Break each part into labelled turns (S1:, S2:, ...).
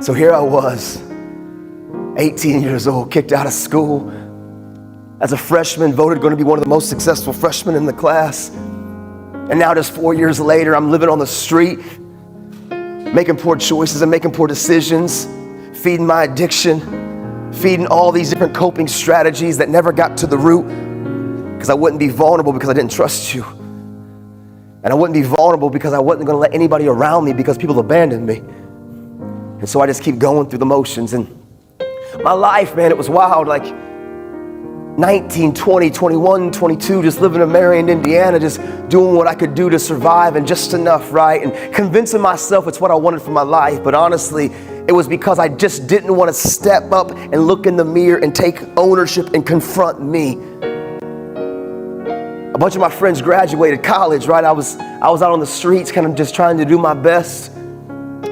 S1: So here I was, 18 years old, kicked out of school. As a freshman, voted going to be one of the most successful freshmen in the class. And now just 4 years later, I'm living on the street, making poor choices and making poor decisions, feeding my addiction, feeding all these different coping strategies that never got to the root, because I wouldn't be vulnerable because I didn't trust you. And I wouldn't be vulnerable because I wasn't going to let anybody around me because people abandoned me. And so I just keep going through the motions. And my life, man, it was wild. Like 19, 20, 21, 22, just living in Marion, Indiana, just doing what I could do to survive and just enough, right? And convincing myself it's what I wanted for my life. But honestly, it was because I just didn't want to step up and look in the mirror and take ownership and confront me. A bunch of my friends graduated college, right? I was out on the streets kind of just trying to do my best.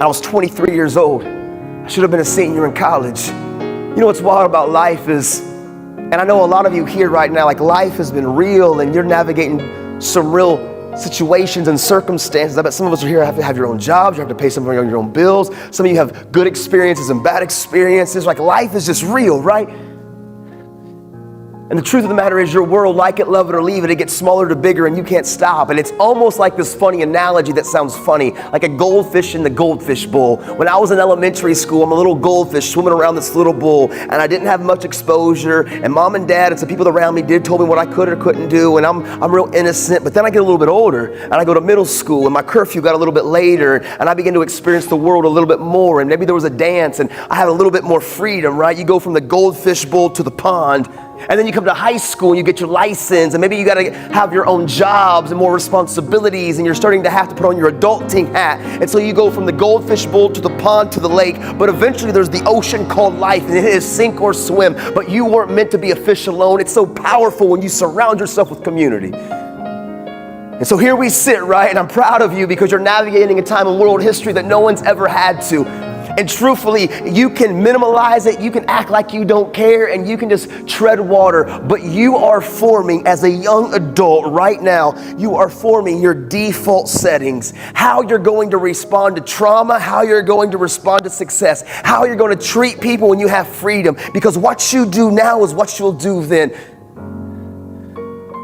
S1: I was 23 years old. I should have been a senior in college. You know what's wild about life is, and I know a lot of you here right now, like life has been real and you're navigating some real situations and circumstances. I bet some of us are here have to have your own jobs, you have to pay some of your own bills. Some of you have good experiences and bad experiences. Like life is just real, right? And the truth of the matter is your world, like it, love it, or leave it, it gets smaller to bigger and you can't stop. And it's almost like this funny analogy that sounds funny, like a goldfish in the goldfish bowl. When I was in elementary school, I'm a little goldfish swimming around this little bowl, and I didn't have much exposure, and mom and dad and some people around me told me what I could or couldn't do, and I'm real innocent. But then I get a little bit older, and I go to middle school, and my curfew got a little bit later, and I began to experience the world a little bit more, and maybe there was a dance, and I had a little bit more freedom, right? You go from the goldfish bowl to the pond, and then you come to high school and you get your license, and maybe you got to have your own jobs and more responsibilities, and you're starting to have to put on your adulting hat. And so you go from the goldfish bowl to the pond to the lake, but eventually there's the ocean called life, and it is sink or swim. But you weren't meant to be a fish alone. It's so powerful when you surround yourself with community. And so here we sit, right? And I'm proud of you because you're navigating a time in world history that no one's ever had to. And truthfully, you can minimalize it, you can act like you don't care, and you can just tread water. But you are forming, as a young adult right now, you are forming your default settings. How you're going to respond to trauma, how you're going to respond to success, how you're going to treat people when you have freedom. Because what you do now is what you'll do then.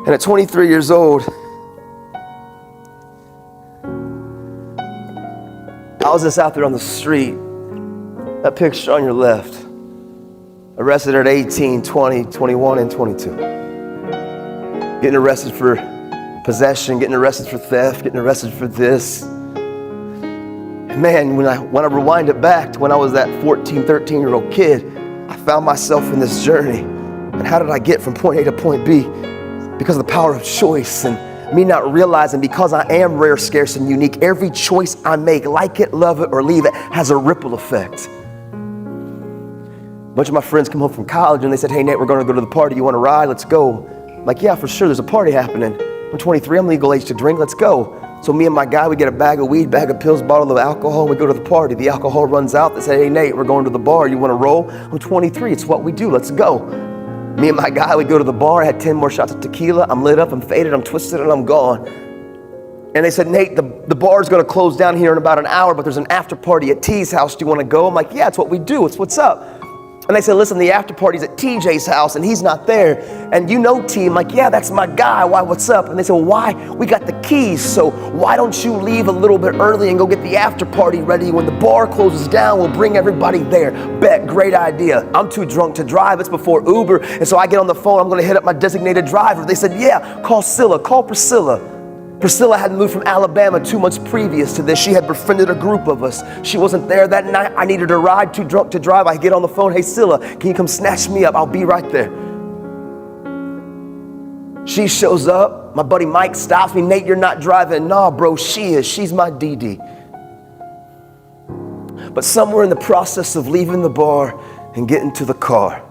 S1: And at 23 years old, I was just out there on the street. That picture on your left, arrested at 18, 20, 21, and 22. Getting arrested for possession, getting arrested for theft, getting arrested for this. And man, when I rewind it back to when I was that 14, 13-year-old kid, I found myself in this journey. And how did I get from point A to point B? Because of the power of choice and me not realizing, because I am rare, scarce, and unique, every choice I make, like it, love it, or leave it, has a ripple effect. A bunch of my friends come home from college and they said, "Hey Nate, we're going to go to the party. You want to ride? Let's go." I'm like, "Yeah, for sure. There's a party happening. I'm 23. I'm legal age to drink. Let's go." So me and my guy, we get a bag of weed, bag of pills, bottle of alcohol, and we go to the party. The alcohol runs out. They say, "Hey Nate, we're going to the bar. You want to roll?" I'm 23. It's what we do. Let's go. Me and my guy, we go to the bar. I had 10 more shots of tequila. I'm lit up, I'm faded, I'm twisted, and I'm gone. And they said, "Nate, the bar's going to close down here in about an hour, but there's an after party at T's house. Do you want to go?" I'm like, "Yeah, it's what we do. It's what's up." And they said, "Listen, the after party's at TJ's house and he's not there. And you know T." I'm like, "Yeah, that's my guy. Why, what's up?" And they said, "Well, why? We got the keys. So why don't you leave a little bit early and go get the after party ready? When the bar closes down, we'll bring everybody there." Bet, great idea. I'm too drunk to drive. It's before Uber. And so I get on the phone. I'm going to hit up my designated driver. They said, "Yeah, call Priscilla. Priscilla had moved from Alabama 2 months previous to this. She had befriended a group of us. She wasn't there that night. I needed a ride, too drunk to drive. I get on the phone. "Hey, Scylla, can you come snatch me up? I'll be right there." She shows up. My buddy Mike stops me. "Nate, you're not driving." "Nah, bro, she is. She's my DD." But somewhere in the process of leaving the bar and getting to the car,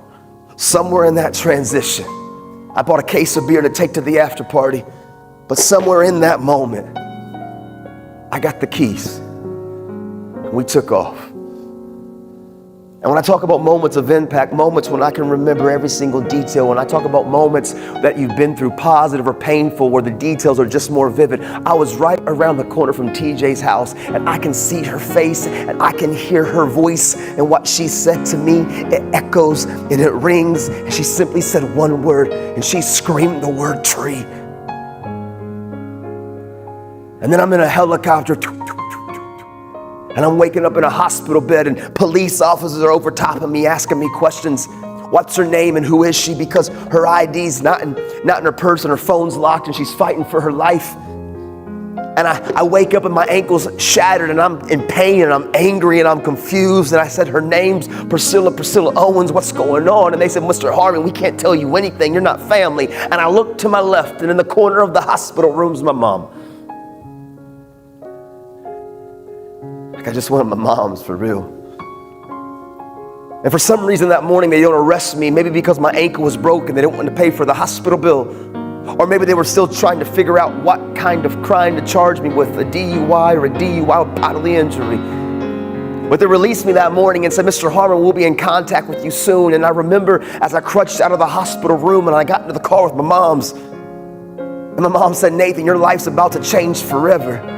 S1: somewhere in that transition, I bought a case of beer to take to the after party. But somewhere in that moment, I got the keys. And we took off. And And when I talk about moments of impact, moments when I can remember every single detail, when I talk about moments that you've been through, positive or painful, where the details are just more vivid, I was right around the corner from TJ's house, and I can see her face, and I can hear her voice, and what she said to me, it echoes and it rings, and she simply said one word, and she screamed the word tree. And then I'm in a helicopter, and I'm waking up in a hospital bed, and police officers are over top of me asking me questions. What's her name and who is she? Because her ID's not in her purse and her phone's locked, and she's fighting for her life. And I wake up and my ankle's shattered, and I'm in pain, and I'm angry, and I'm confused. And I said, her name's Priscilla Owens. What's going on? And they said, Mr. Harmon, we can't tell you anything. You're not family. And I looked to my left, and in the corner of the hospital room's my mom. I just wanted my mom's for real. And for some reason that morning they don't arrest me, maybe because my ankle was broken, they didn't want to pay for the hospital bill. Or maybe they were still trying to figure out what kind of crime to charge me with, a DUI or a DUI with bodily injury. But they released me that morning and said, Mr. Harmon, we'll be in contact with you soon. And I remember as I crunched out of the hospital room and I got into the car with my mom's, and my mom said, Nathan, your life's about to change forever.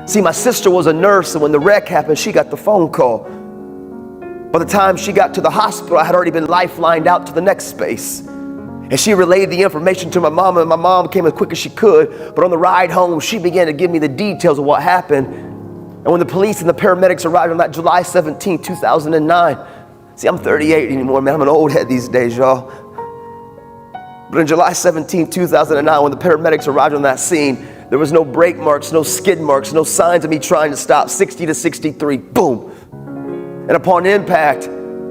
S1: See, my sister was a nurse, and when the wreck happened, she got the phone call. By the time she got to the hospital, I had already been lifelined out to the next space. And she relayed the information to my mom, and my mom came as quick as she could. But on the ride home, she began to give me the details of what happened. And when the police and the paramedics arrived on that July 17, 2009, see, I'm 38 anymore, man. I'm an old head these days, y'all. But on July 17, 2009, when the paramedics arrived on that scene, there was no brake marks, no skid marks, no signs of me trying to stop. 60 to 63, boom. And upon impact,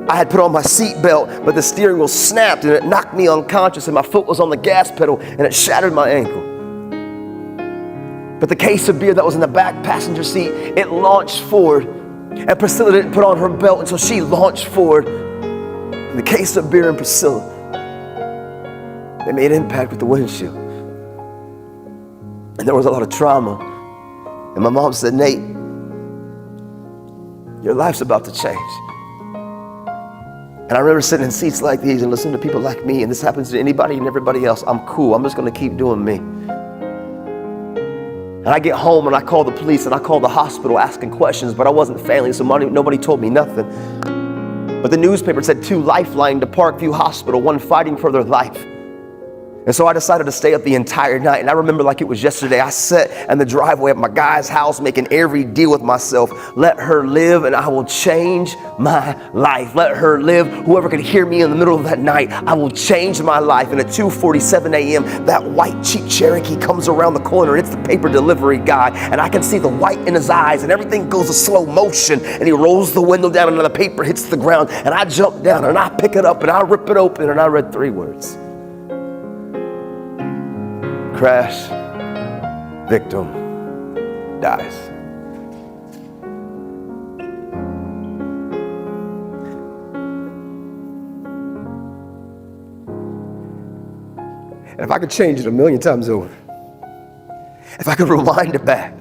S1: I had put on my seatbelt, but the steering wheel snapped and it knocked me unconscious, and my foot was on the gas pedal and it shattered my ankle. But the case of beer that was in the back passenger seat, it launched forward, and Priscilla didn't put on her belt until she launched forward. And the case of beer and Priscilla, they made impact with the windshield. And there was a lot of trauma. And my mom said, Nate, your life's about to change. And I remember sitting in seats like these and listening to people like me, and this happens to anybody and everybody else. I'm cool. I'm just going to keep doing me. And I get home and I call the police and I call the hospital asking questions, but I wasn't failing, so nobody told me nothing. But the newspaper said 2 lifelined to Parkview Hospital, 1 fighting for their life. And so I decided to stay up the entire night. And I remember like it was yesterday, I sat in the driveway at my guy's house making every deal with myself. Let her live and I will change my life. Let her live. Whoever could hear me in the middle of that night, I will change my life. And at 2:47 a.m., that white Jeep Cherokee comes around the corner. It's the paper delivery guy. And I can see the white in his eyes, and everything goes to slow motion. And he rolls the window down and the paper hits the ground. And I jump down and I pick it up and I rip it open and I read 3 words. Crash, victim, dies. And if I could change it 1,000,000 times over, if I could rewind it back,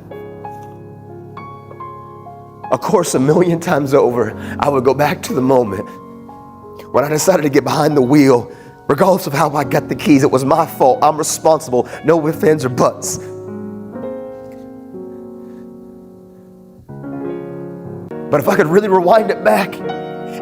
S1: of course 1,000,000 times over, I would go back to the moment when I decided to get behind the wheel. Regardless of how I got the keys, it was my fault. I'm responsible. No ifs, ands, or buts. But if I could really rewind it back,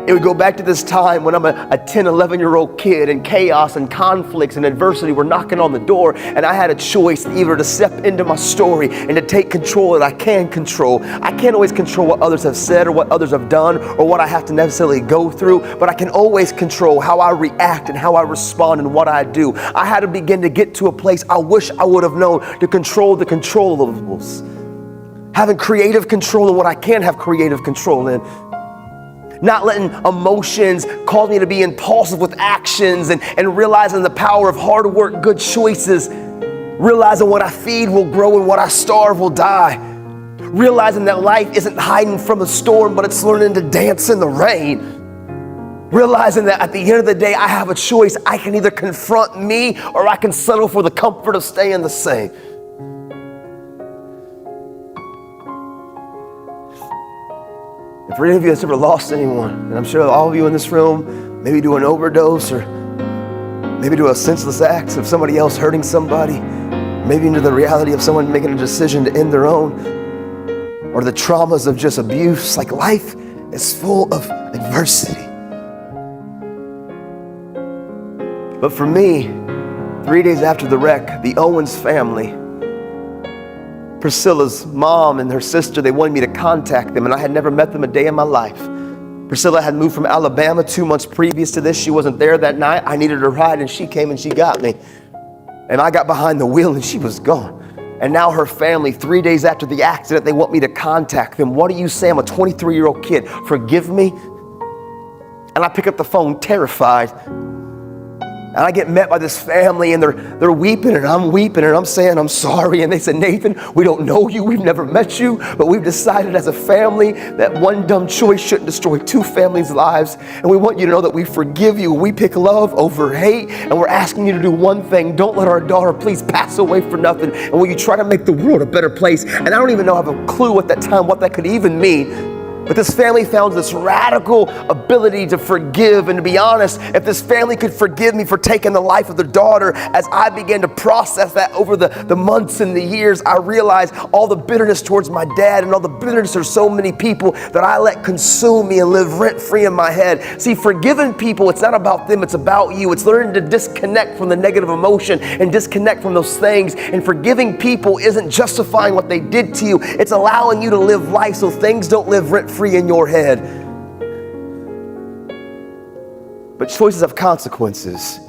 S1: it would go back to this time when I'm a 10, 11-year-old kid, and chaos and conflicts and adversity were knocking on the door, and I had a choice either to step into my story and to take control that I can control. I can't always control what others have said or what others have done or what I have to necessarily go through, but I can always control how I react and how I respond and what I do. I had to begin to get to a place I wish I would have known to control the controllables. Having creative control in what I can have creative control in. Not letting emotions cause me to be impulsive with actions, and realizing the power of hard work, good choices. Realizing what I feed will grow and what I starve will die. Realizing that life isn't hiding from the storm, but it's learning to dance in the rain. Realizing that at the end of the day, I have a choice. I can either confront me or I can settle for the comfort of staying the same. If for any of you that's ever lost anyone, and I'm sure all of you in this room, maybe do an overdose or maybe do a senseless act of somebody else hurting somebody, maybe into the reality of someone making a decision to end their own, or the traumas of just abuse. Like, life is full of adversity. But for me, 3 days after the wreck, the Owens family, Priscilla's mom and her sister, they wanted me to contact them, and I had never met them a day in my life. Priscilla had moved from Alabama 2 months previous to this. She wasn't there that night. I needed a ride, and she came and she got me. And I got behind the wheel, and she was gone. And now her family, 3 days after the accident, they want me to contact them. What do you say? I'm a 23-year-old kid. Forgive me? And I pick up the phone terrified. And I get met by this family, and they're weeping, and I'm weeping, and I'm saying, I'm sorry. And they said, Nathan, we don't know you. We've never met you, but we've decided as a family that one dumb choice shouldn't destroy 2 families' lives. And we want you to know that we forgive you. We pick love over hate, and we're asking you to do one thing. Don't let our daughter please pass away for nothing. And will you try to make the world a better place? And I don't even know, I have a clue at that time what that could even mean. But this family found this radical ability to forgive. And to be honest, if this family could forgive me for taking the life of their daughter, as I began to process that over the months and the years, I realized all the bitterness towards my dad and all the bitterness of so many people that I let consume me and live rent-free in my head. See, forgiving people, it's not about them, it's about you. It's learning to disconnect from the negative emotion and disconnect from those things. And forgiving people isn't justifying what they did to you. It's allowing you to live life so things don't live rent-free in your head. But choices have consequences.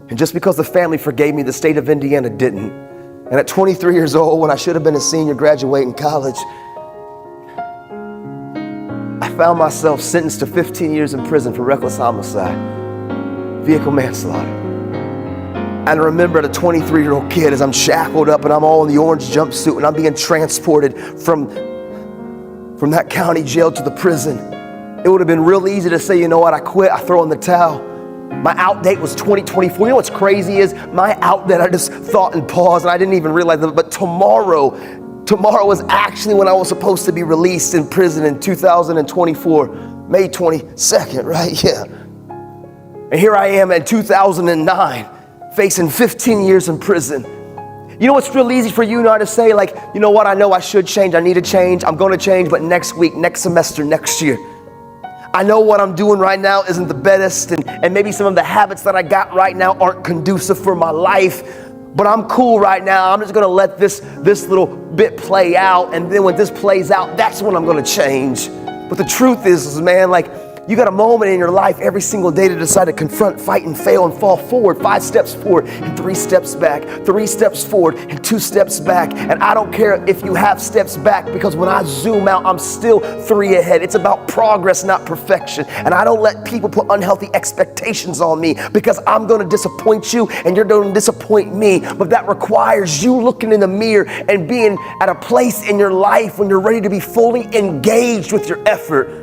S1: And just because the family forgave me, the state of Indiana didn't. And at 23 years old, when I should have been a senior graduating college, I found myself sentenced to 15 years in prison for reckless homicide, vehicle manslaughter. And I remember as a 23-year-old kid, as I'm shackled up and I'm all in the orange jumpsuit and I'm being transported from that county jail to the prison. It would have been real easy to say, you know what, I quit, I throw in the towel. My out date was 2024. You know what's crazy is my out date, I just thought and paused and I didn't even realize it. But tomorrow was actually when I was supposed to be released in prison in 2024, May 22nd, right? Yeah. And here I am in 2009, facing 15 years in prison. You know what's real easy for you and I to say, like, you know what, I know I should change, I need to change, I'm going to change, but next week, next semester, next year. I know what I'm doing right now isn't the best, and maybe some of the habits that I got right now aren't conducive for my life, but I'm cool right now. I'm just going to let this little bit play out, and then when this plays out, that's when I'm going to change. But the truth is, man, like, you got a moment in your life every single day to decide to confront, fight, and fail and fall forward. 5 steps forward and 3 steps back. 3 steps forward and 2 steps back. And I don't care if you have steps back, because when I zoom out, I'm still 3 ahead. It's about progress, not perfection. And I don't let people put unhealthy expectations on me, because I'm going to disappoint you and you're going to disappoint me. But that requires you looking in the mirror and being at a place in your life when you're ready to be fully engaged with your effort.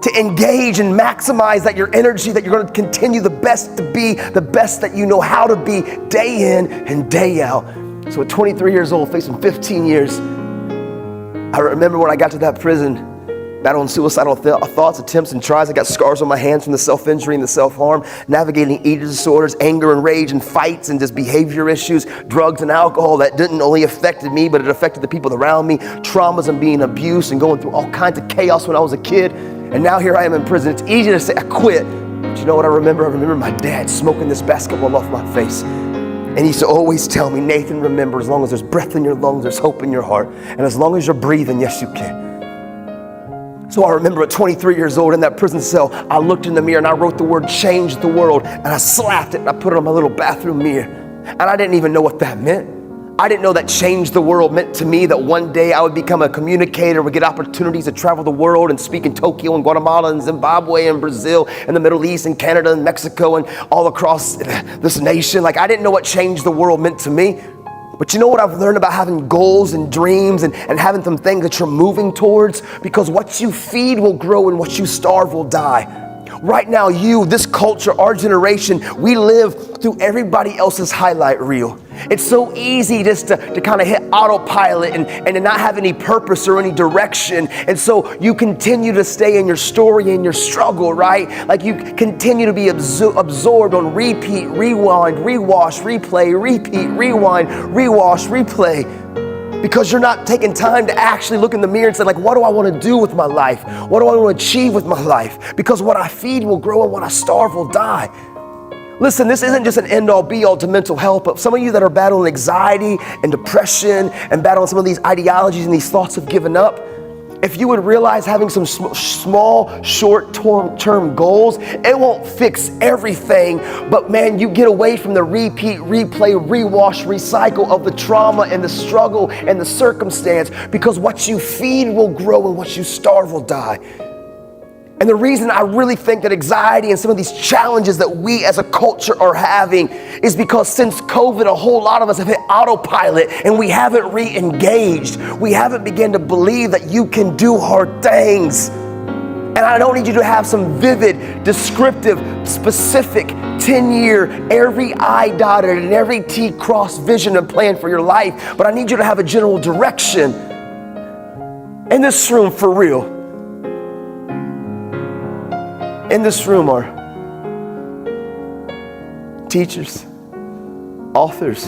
S1: To engage and maximize that your energy, that you're going to continue the best to be the best that you know how to be day in and day out. So at 23 years old, facing 15 years, I remember when I got to that prison, battling suicidal thoughts, attempts, and tries. I got scars on my hands from the self-injury and the self-harm, navigating eating disorders, anger and rage and fights and just behavior issues, drugs and alcohol that didn't only affected me, but it affected the people around me, traumas and being abused and going through all kinds of chaos when I was a kid. And now here I am in prison. It's easy to say I quit, but you know what I remember? I remember my dad smoking this basketball off my face. And he used to always tell me, Nathan, remember, as long as there's breath in your lungs, there's hope in your heart. And as long as you're breathing, yes, you can. So I remember at 23 years old in that prison cell, I looked in the mirror and I wrote the word change the world, and I slapped it and I put it on my little bathroom mirror. And I didn't even know what that meant. I didn't know that change the world meant to me that one day I would become a communicator, would get opportunities to travel the world and speak in Tokyo and Guatemala and Zimbabwe and Brazil and the Middle East and Canada and Mexico and all across this nation. Like, I didn't know what change the world meant to me. But you know what I've learned about having goals and dreams and having some things that you're moving towards? Because what you feed will grow and what you starve will die. Right now, this culture, our generation, we live through everybody else's highlight reel. It's so easy just to kind of hit autopilot and to not have any purpose or any direction. And so you continue to stay in your story and your struggle, right? Like you continue to be absorbed on repeat, rewind, rewash, replay, repeat, rewind, rewash, replay. Because you're not taking time to actually look in the mirror and say, like, what do I want to do with my life? What do I want to achieve with my life? Because what I feed will grow and what I starve will die. Listen, this isn't just an end-all be-all to mental health, but some of you that are battling anxiety and depression and battling some of these ideologies and these thoughts of giving up, if you would realize having some small, short-term goals, it won't fix everything, but man, you get away from the repeat, replay, rewash, recycle of the trauma and the struggle and the circumstance, because what you feed will grow and what you starve will die. And the reason I really think that anxiety and some of these challenges that we as a culture are having is because since COVID, a whole lot of us have hit autopilot and we haven't re-engaged. We haven't begun to believe that you can do hard things. And I don't need you to have some vivid, descriptive, specific 10-year, every I dotted and every T crossed vision and plan for your life, but I need you to have a general direction. In this room, for real, in this room are teachers, authors,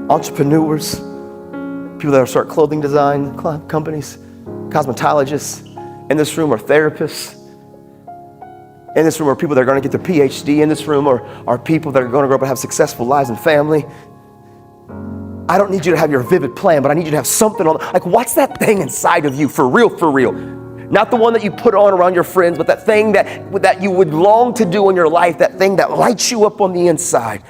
S1: entrepreneurs, people that start clothing design companies, cosmetologists. In this room are therapists. In this room are people that are going to get their PhD. In this room are people that are going to grow up and have successful lives and family. I don't need you to have your vivid plan, but I need you to have something on, like, what's that thing inside of you, for real, for real? Not the one that you put on around your friends, but that thing that you would long to do in your life, that thing that lights you up on the inside.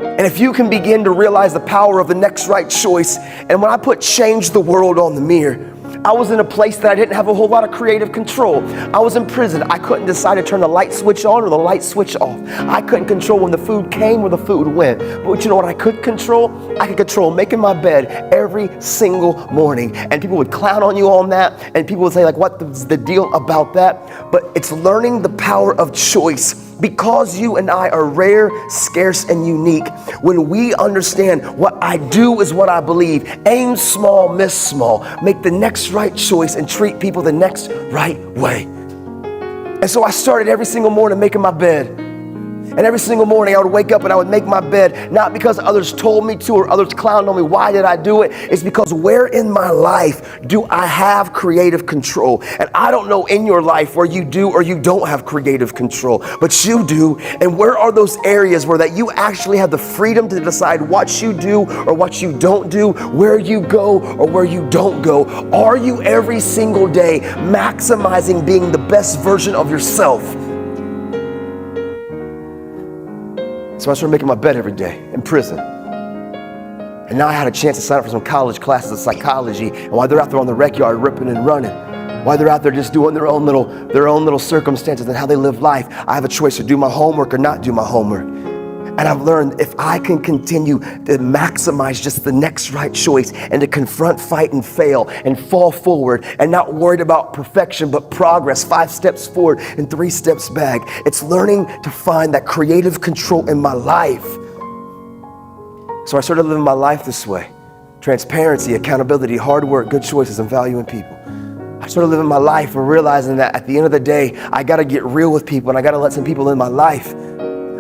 S1: And if you can begin to realize the power of the next right choice, and when I put change the world on the mirror, I was in a place that I didn't have a whole lot of creative control. I was in prison. I couldn't decide to turn the light switch on or the light switch off. I couldn't control when the food came or the food went. But you know what I could control? I could control making my bed every single morning. And people would clown on you on that. And people would say, like, what's the deal about that? But it's learning the power of choice. Because you and I are rare, scarce, and unique, when we understand what I do is what I believe, aim small, miss small, make the next right choice, and treat people the next right way. And so I started every single morning making my bed. And every single morning I would wake up and I would make my bed, not because others told me to or others clowned on me. Why did I do it? It's because where in my life do I have creative control? And I don't know in your life where you do or you don't have creative control, but you do. And where are those areas where that you actually have the freedom to decide what you do or what you don't do, where you go or where you don't go? Are you every single day maximizing being the best version of yourself? So I started making my bed every day in prison. And now I had a chance to sign up for some college classes of psychology. And while they're out there on the rec yard ripping and running, while they're out there just doing their own little circumstances and how they live life, I have a choice to do my homework or not do my homework. And I've learned if I can continue to maximize just the next right choice and to confront, fight, and fail and fall forward and not worried about perfection, but progress, 5 steps forward and 3 steps back. It's learning to find that creative control in my life. So I started living my life this way. Transparency, accountability, hard work, good choices, and value in people. I started living my life and realizing that at the end of the day, I got to get real with people and I got to let some people in my life.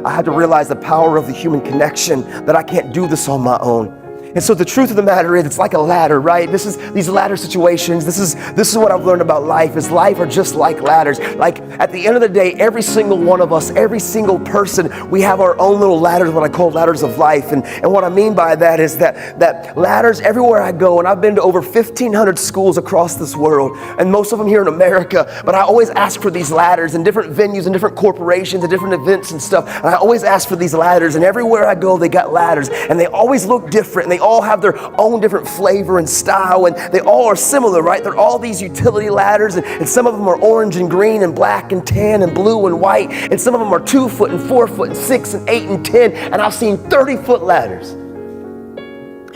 S1: I had to realize the power of the human connection, that I can't do this on my own. And so the truth of the matter is, it's like a ladder, right? These ladder situations, this is what I've learned about life, is life are just like ladders. Like at the end of the day, every single one of us, every single person, we have our own little ladders, what I call ladders of life. And what I mean by that is that ladders, everywhere I go, and I've been to over 1,500 schools across this world, and most of them here in America, but I always ask for these ladders in different venues and different corporations and different events and stuff. And I always ask for these ladders, and everywhere I go, they got ladders, and they always look different, and they all have their own different flavor and style, and they all are similar, right? They're all these utility ladders, and some of them are orange and green and black and tan and blue and white, and some of them are 2 foot and 4 foot and 6 and 8 and 10, and I've seen 30-foot ladders.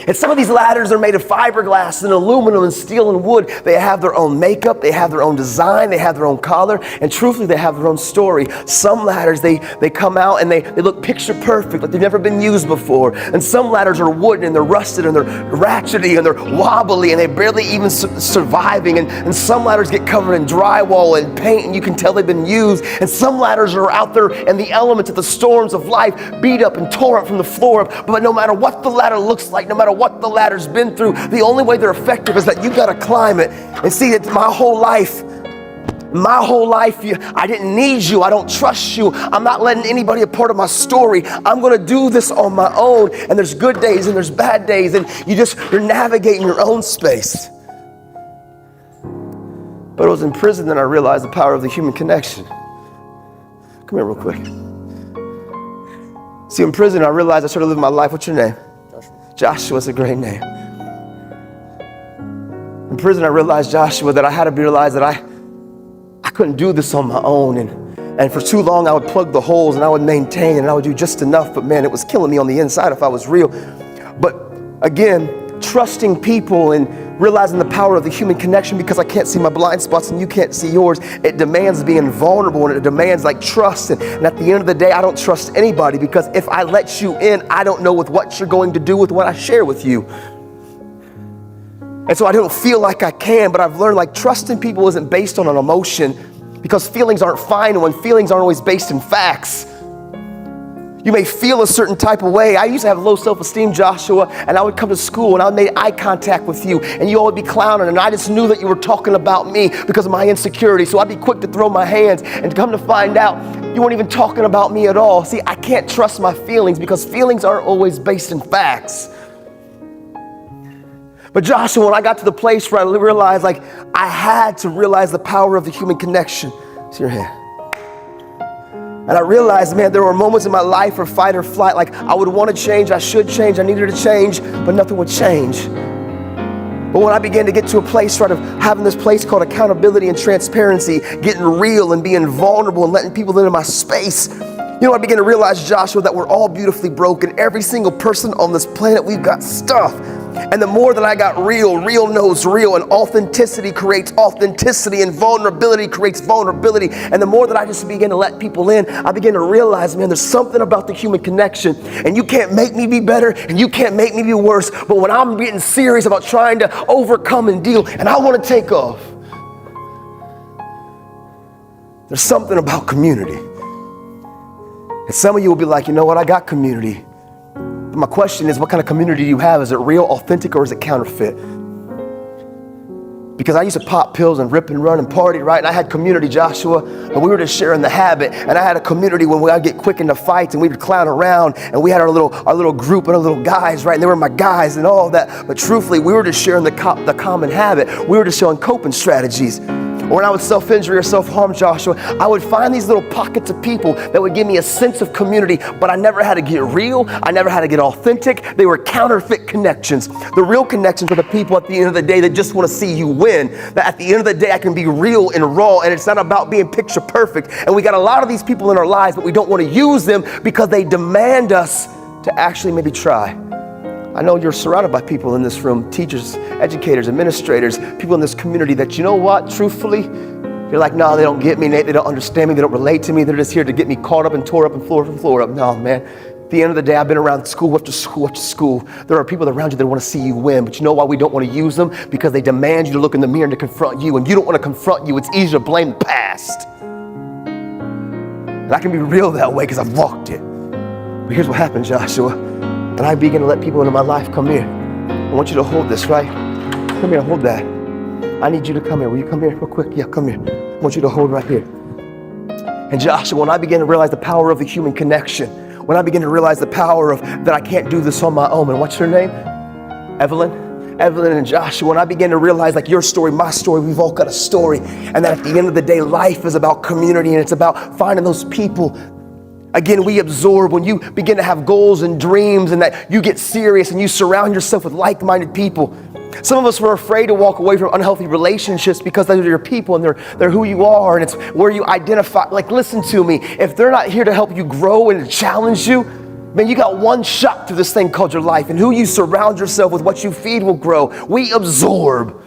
S1: And some of these ladders are made of fiberglass and aluminum and steel and wood. They have their own makeup, they have their own design, they have their own color, and truthfully, they have their own story. Some ladders, they come out and they look picture perfect, like they've never been used before. And some ladders are wooden and they're rusted and they're ratchety and they're wobbly and they're barely even surviving. And some ladders get covered in drywall and paint and you can tell they've been used. And some ladders are out there in the elements of the storms of life, beat up and tore up from the floor up. But no matter what the ladder looks like, no matter what the ladder's been through, the only way they're effective is that you gotta climb it. And see, that my whole life, I didn't need you. I don't trust you. I'm not letting anybody a part of my story. I'm going to do this on my own. And there's good days and there's bad days. And you're navigating your own space. But I was in prison and I realized the power of the human connection. Come here real quick. See, in prison, I realized I started living my life. What's your name? Joshua's a great name. In prison, I realized, Joshua, that I had to realize that I couldn't do this on my own. And for too long, I would plug the holes and I would maintain and I would do just enough. But man, it was killing me on the inside if I was real. But again, trusting people and realizing the power of the human connection, because I can't see my blind spots and you can't see yours. It demands being vulnerable and it demands like trust. And at the end of the day, I don't trust anybody, because if I let you in, I don't know what you're going to do with what I share with you. And so I don't feel like I can, but I've learned like trusting people isn't based on an emotion, because feelings aren't final and feelings aren't always based in facts. You may feel a certain type of way. I used to have low self-esteem, Joshua, and I would come to school and I would make eye contact with you and you all would be clowning, and I just knew that you were talking about me because of my insecurity. So I'd be quick to throw my hands, and come to find out you weren't even talking about me at all. See, I can't trust my feelings because feelings aren't always based in facts. But Joshua, when I got to the place where I realized like I had to realize the power of the human connection. See your hand. And I realized, man, there were moments in my life of fight or flight, like I would want to change, I should change, I needed to change, but nothing would change. But when I began to get to a place sort of having this place called accountability and transparency, getting real and being vulnerable and letting people into my space, you know, I began to realize, Joshua, that we're all beautifully broken. Every single person on this planet, we've got stuff. And the more that I got real knows real, and authenticity creates authenticity, and vulnerability creates vulnerability. And the more that I just began to let people in, I began to realize, man, there's something about the human connection, and you can't make me be better, and you can't make me be worse. But when I'm getting serious about trying to overcome and deal, and I want to take off, there's something about community. And some of you will be like, you know what, I got community. But my question is, what kind of community do you have? Is it real, authentic, or is it counterfeit? Because I used to pop pills and rip and run and party, right? And I had community, Joshua, but we were just sharing the habit. And I had a community when I'd get quick into fights and we would clown around, and we had our little group and our little guys, right? And they were my guys and all that. But truthfully, we were just sharing the common habit. We were just showing coping strategies. Or when I would self-injury or self-harm, Joshua, I would find these little pockets of people that would give me a sense of community, but I never had to get real. I never had to get authentic. They were counterfeit connections. The real connections are the people at the end of the day that just want to see you win. That at the end of the day, I can be real and raw, and it's not about being picture perfect. And we got a lot of these people in our lives, but we don't want to use them because they demand us to actually maybe try. I know you're surrounded by people in this room, teachers, educators, administrators, people in this community that, you know what, truthfully, you're like, no, they don't get me, Nate, they don't understand me, they don't relate to me, they're just here to get me caught up and tore up and floor up. No, man. At the end of the day, I've been around school after school after school. There are people around you that want to see you win, but you know why we don't want to use them? Because they demand you to look in the mirror and to confront you, and you don't want to confront you. It's easier to blame the past. And I can be real that way because I've walked it. But here's what happened, Joshua. And I begin to let people into my life. Come here. I want you to hold this, right? Come here, hold that. I need you to come here. Will you come here real quick? Yeah, come here. I want you to hold right here. And Joshua, when I began to realize the power of the human connection, when I began to realize the power of that I can't do this on my own. And what's her name? Evelyn and Joshua. When I began to realize like your story, my story, we've all got a story. And that at the end of the day, life is about community, and it's about finding those people. Again, we absorb when you begin to have goals and dreams, and that you get serious and you surround yourself with like-minded people. Some of us were afraid to walk away from unhealthy relationships because they're your people and they're who you are, and it's where you identify. Like, listen to me. If they're not here to help you grow and to challenge you, Man, you got one shot through this thing called your life, and who you surround yourself with, what you feed will grow. We absorb.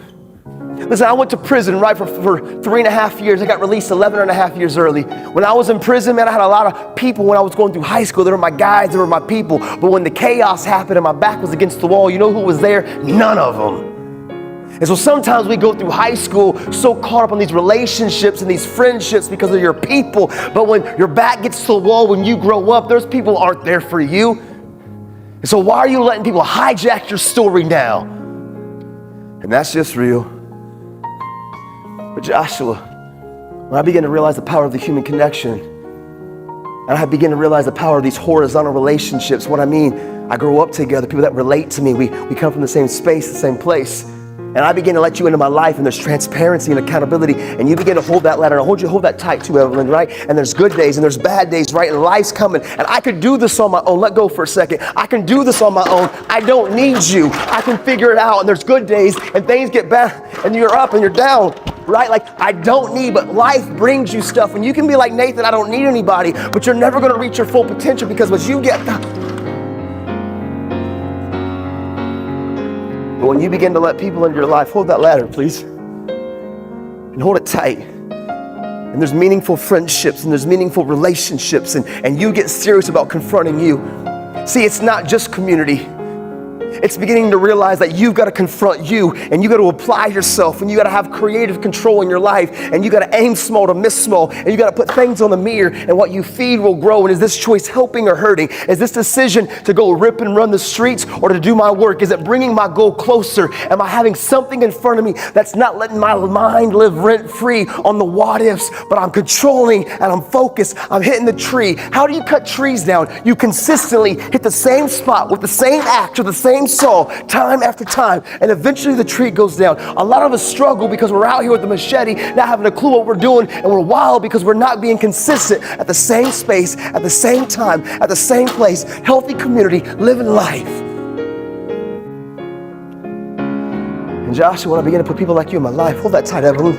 S1: Listen, I went to prison, right, for 3.5 years. I got released 11.5 years early. When I was in prison, man, I had a lot of people when I was going through high school. They were my guys, they were my people. But when the chaos happened and my back was against the wall, you know who was there? None of them. And so sometimes we go through high school so caught up on these relationships and these friendships because of your people. But when your back gets to the wall, when you grow up, there's people who aren't there for you. And so why are you letting people hijack your story now? And that's just real. But Joshua, when I began to realize the power of the human connection, and I began to realize the power of these horizontal relationships, what I mean, I grow up together, people that relate to me, we come from the same space, the same place. And I begin to let you into my life, and there's transparency and accountability, and you begin to hold that ladder, and hold that tight too, Evelyn, right? And there's good days and there's bad days, right? And life's coming, and I could do this on my own. Let go for a second. I can do this on my own. I don't need you. I can figure it out, and there's good days, and things get bad, and you're up and you're down, right? Like, I don't need, but life brings you stuff, and you can be like Nathan, I don't need anybody, but you're never gonna reach your full potential, because what you get, but when you begin to let people into your life, hold that ladder, please, and hold it tight. And there's meaningful friendships and there's meaningful relationships, and you get serious about confronting you. See, it's not just community. It's beginning to realize that you've got to confront you, and you got to apply yourself, and you got to have creative control in your life, and you got to aim small to miss small, and you got to put things on the mirror, and what you feed will grow. And is this choice helping or hurting? Is this decision to go rip and run the streets or to do my work? Is it bringing my goal closer? Am I having something in front of me that's not letting my mind live rent free on the what ifs, but I'm controlling and I'm focused, I'm hitting the tree? How do you cut trees down? You consistently hit the same spot with the same axe or the same saw time after time, and eventually the tree goes down. A lot of us struggle because we're out here with the machete, not having a clue what we're doing, and we're wild because we're not being consistent at the same space, at the same time, at the same place. Healthy community, living life. And Joshua, when I begin to put people like you in my life, hold that tight, Evelyn,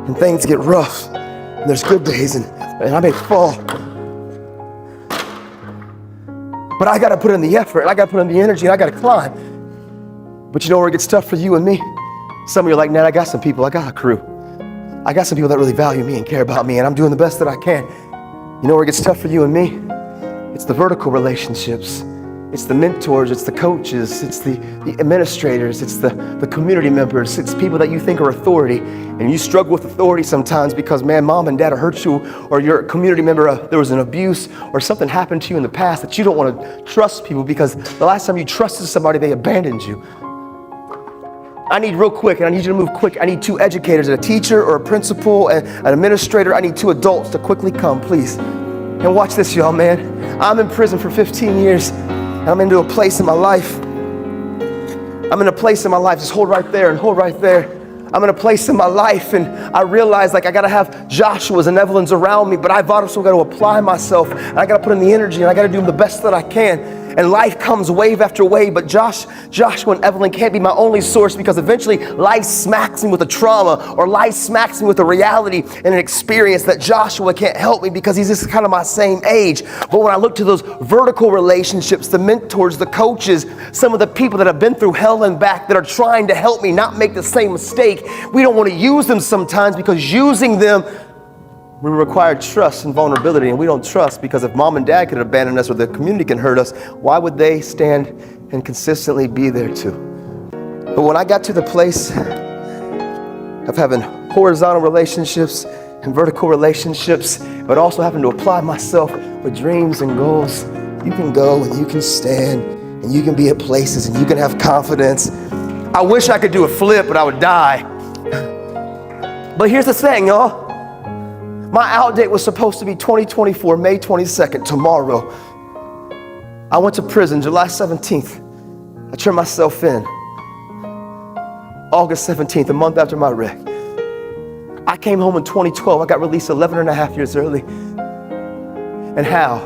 S1: and things get rough, and there's good days, and I may fall. But I got to put in the effort, and I got to put in the energy, and I got to climb. But you know where it gets tough for you and me? Some of you are like, Ned, I got some people, I got a crew. I got some people that really value me and care about me, and I'm doing the best that I can. You know where it gets tough for you and me? It's the vertical relationships. It's the mentors, it's the coaches, it's the administrators, it's the community members, it's people that you think are authority. And you struggle with authority sometimes because, man, mom and dad hurt you, or you're a community member, there was an abuse, or something happened to you in the past that you don't want to trust people because the last time you trusted somebody, they abandoned you. I need real quick, and I need you to move quick. I need 2 educators, a teacher or a principal, and an administrator. I need 2 adults to quickly come, please. And watch this, y'all, man. I'm in prison for 15 years. I'm into a place in my life. I'm in a place in my life, just hold right there and hold right there. I'm in a place in my life, and I realize like I gotta have Joshua's and Evelyn's around me, but I've also got to apply myself, and I gotta put in the energy, and I gotta do the best that I can. And life comes wave after wave, but Joshua and Evelyn can't be my only source, because eventually life smacks me with a trauma, or life smacks me with a reality and an experience that Joshua can't help me because he's just kind of my same age. But when I look to those vertical relationships, the mentors, the coaches, some of the people that have been through hell and back that are trying to help me not make the same mistake, we don't want to use them sometimes because using them, we require trust and vulnerability, and we don't trust because if mom and dad could abandon us or the community can hurt us, why would they stand and consistently be there too? But when I got to the place of having horizontal relationships and vertical relationships, but also having to apply myself with dreams and goals, you can go and you can stand and you can be at places and you can have confidence. I wish I could do a flip, but I would die. But here's the thing, y'all. My out date was supposed to be 2024, May 22nd, tomorrow. I went to prison July 17th. I turned myself in. August 17th, a month after my wreck. I came home in 2012. I got released 11.5 years early. And how?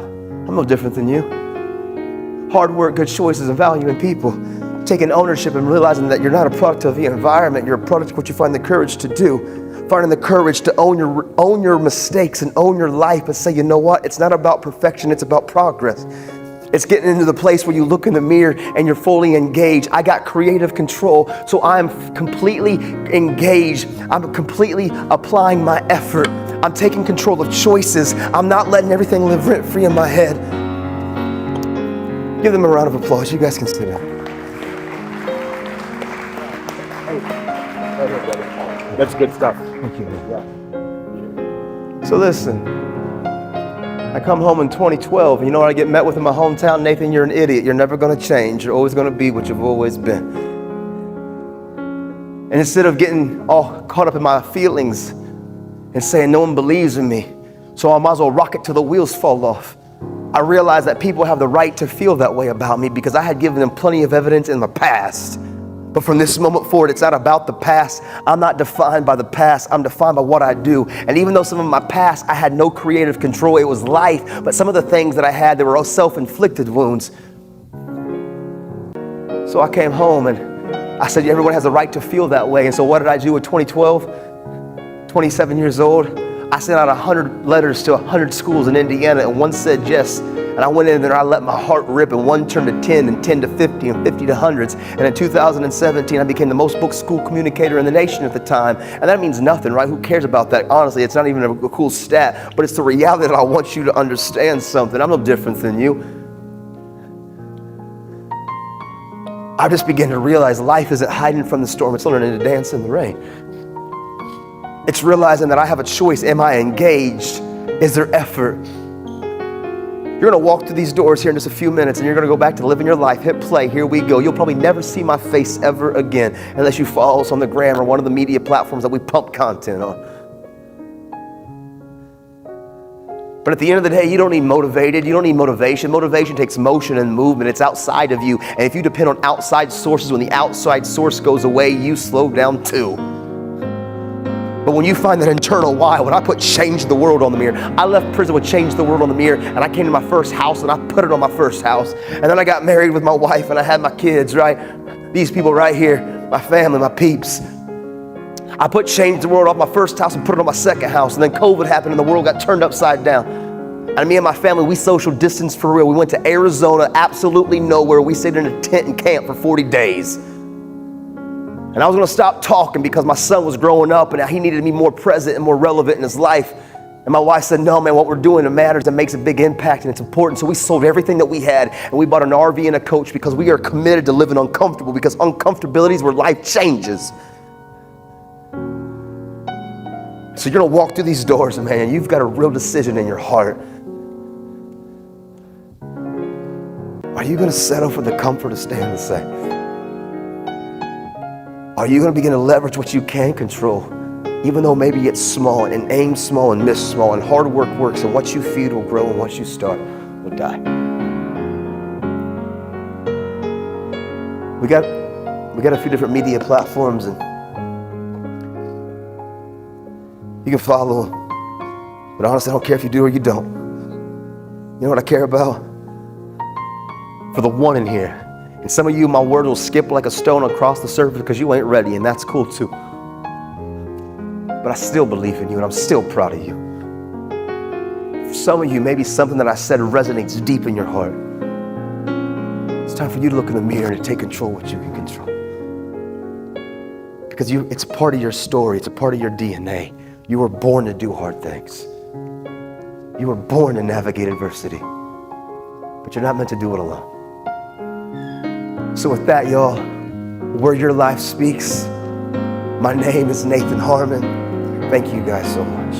S1: I'm no different than you. Hard work, good choices, and valuing people. Taking ownership and realizing that you're not a product of the environment. You're a product of what you find the courage to do. Finding the courage to own your mistakes and own your life and say, you know what? It's not about perfection, it's about progress. It's getting into the place where you look in the mirror and you're fully engaged. I got creative control, so I'm completely engaged. I'm completely applying my effort. I'm taking control of choices. I'm not letting everything live rent-free in my head. Give them a round of applause. You guys can sit down.
S2: That's good stuff.
S1: Thank you. So listen, I come home in 2012, and you know what I get met with in my hometown? Nathan, you're an idiot. You're never going to change. You're always going to be what you've always been. And instead of getting all caught up in my feelings and saying no one believes in me, so I might as well rock it till the wheels fall off, I realized that people have the right to feel that way about me because I had given them plenty of evidence in the past. But from this moment forward, it's not about the past. I'm not defined by the past. I'm defined by what I do. And even though some of my past, I had no creative control, it was life. But some of the things that I had, they were all self-inflicted wounds. So I came home and I said, everyone has a right to feel that way. And so what did I do in 2012? 27 years old. I sent out 100 letters to 100 schools in Indiana, and one said yes. And I went in there and I let my heart rip, and one turned to 10, and 10 to 50, and 50 to hundreds. And in 2017, I became the most booked school communicator in the nation at the time. And that means nothing, right? Who cares about that? Honestly, it's not even a cool stat, but it's the reality that I want you to understand something. I'm no different than you. I just began to realize life isn't hiding from the storm. It's learning to dance in the rain. It's realizing that I have a choice. Am I engaged? Is there effort? You're going to walk through these doors here in just a few minutes, and you're going to go back to living your life. Hit play. Here we go. You'll probably never see my face ever again unless you follow us on the gram or one of the media platforms that we pump content on. But at the end of the day, you don't need motivated. You don't need motivation. Motivation takes motion and movement. It's outside of you. And if you depend on outside sources, when the outside source goes away, you slow down too. But when you find that internal why, when I put change the world on the mirror, I left prison with change the world on the mirror, and I came to my first house and I put it on my first house. And then I got married with my wife and I had my kids, right? These people right here, my family, my peeps. I put change the world off my first house and put it on my second house. And then COVID happened and the world got turned upside down. And me and my family, we social distanced for real. We went to Arizona, absolutely nowhere. We stayed in a tent and camped for 40 days. And I was going to stop talking because my son was growing up and he needed to be more present and more relevant in his life. And my wife said, no, man, what we're doing, it matters. It makes a big impact and it's important. So we sold everything that we had and we bought an RV and a coach because we are committed to living uncomfortable, because uncomfortability is where life changes. So you're going to walk through these doors, and man, you've got a real decision in your heart. Are you going to settle for the comfort of staying the same? Are you going to begin to leverage what you can control, even though maybe it's small, and aim small and miss small, and hard work works, and what you feed will grow, and what you start will die? We got a few different media platforms, and you can follow them. But honestly, I don't care if you do or you don't. You know what I care about? For the one in here. And some of you, my word will skip like a stone across the surface because you ain't ready, and that's cool too. But I still believe in you, and I'm still proud of you. For some of you, maybe something that I said resonates deep in your heart. It's time for you to look in the mirror and to take control of what you can control. Because it's part of your story. It's a part of your DNA. You were born to do hard things. You were born to navigate adversity. But you're not meant to do it alone. So with that, y'all, where your life speaks, my name is Nathan Harmon. Thank you guys so much.